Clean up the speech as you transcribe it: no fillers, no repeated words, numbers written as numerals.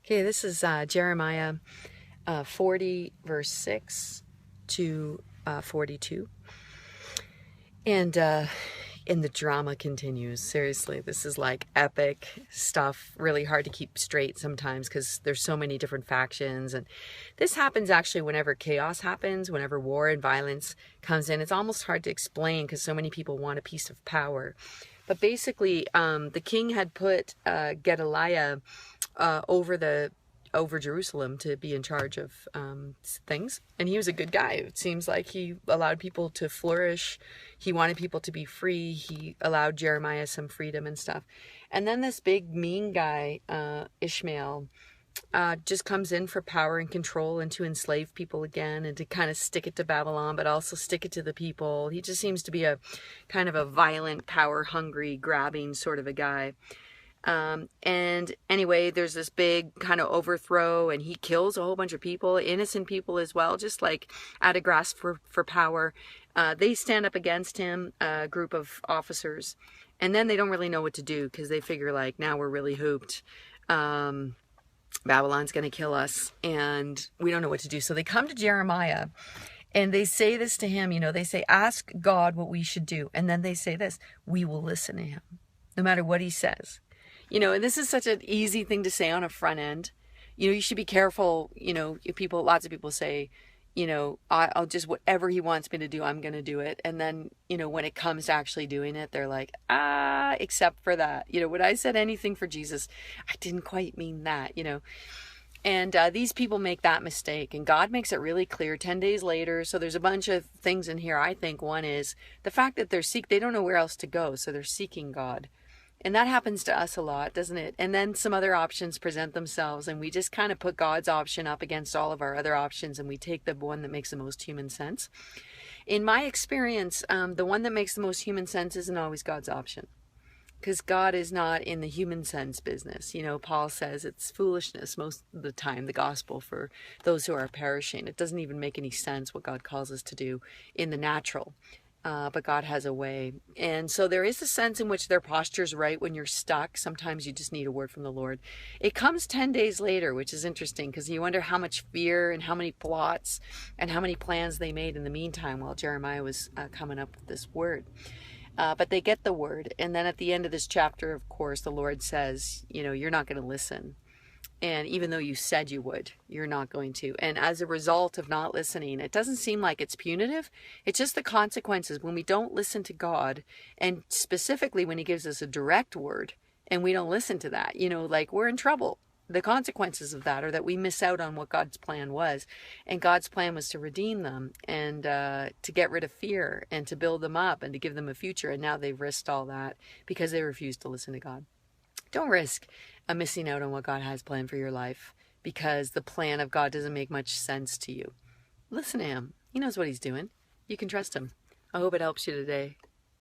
Okay, this is Jeremiah 40, verse 6 to 42. And the drama continues. Seriously, this is like epic stuff. Really hard to keep straight sometimes because there's so many different factions. And this happens actually whenever chaos happens, whenever war and violence comes in. It's almost hard to explain because so many people want a piece of power. But basically, the king had put Gedaliah over Jerusalem to be in charge of things. And he was a good guy. It seems like he allowed people to flourish. He wanted people to be free. He allowed Jeremiah some freedom and stuff. And then this big mean guy, Ishmael, just comes in for power and control and to enslave people again and to kind of stick it to Babylon, but also stick it to the people. He just seems to be a kind of a violent, power-hungry, grabbing sort of a guy. And anyway, there's this big kind of overthrow and he kills a whole bunch of people, innocent people as well, just like at a grasp for power. They stand up against him, a group of officers, and then they don't really know what to do because they figure like, now we're really hooped. Babylon's going to kill us and we don't know what to do. So they come to Jeremiah and they say this to him, they say, ask God what we should do. And then they say this, we will listen to him no matter what he says. And this is such an easy thing to say on a front end. You should be careful. Lots of people say, I'll just, whatever he wants me to do, I'm going to do it. And then, when it comes to actually doing it, they're like, except for that, when I said anything for Jesus, I didn't quite mean that, And these people make that mistake, and God makes it really clear 10 days later. So there's a bunch of things in here. I think one is the fact that they don't know where else to go. So they're seeking God. And that happens to us a lot, doesn't it? And then some other options present themselves and we just kind of put God's option up against all of our other options and we take the one that makes the most human sense. In my experience, the one that makes the most human sense isn't always God's option. Because God is not in the human sense business. Paul says it's foolishness most of the time, the gospel for those who are perishing. It doesn't even make any sense what God calls us to do in the natural. But God has a way. And so there is a sense in which their posture's right when you're stuck. Sometimes you just need a word from the Lord. It comes 10 days later, which is interesting because you wonder how much fear and how many plots and how many plans they made in the meantime while Jeremiah was coming up with this word. But they get the word. And then at the end of this chapter, of course, the Lord says, you're not going to listen. And even though you said you would, you're not going to. And as a result of not listening, it doesn't seem like it's punitive. It's just the consequences when we don't listen to God, and specifically when he gives us a direct word and we don't listen to that, like we're in trouble. The consequences of that are that we miss out on what God's plan was. And God's plan was to redeem them and to get rid of fear and to build them up and to give them a future. And now they've risked all that because they refused to listen to God. Don't risk missing out on what God has planned for your life because the plan of God doesn't make much sense to you. Listen to him. He knows what he's doing. You can trust him. I hope it helps you today.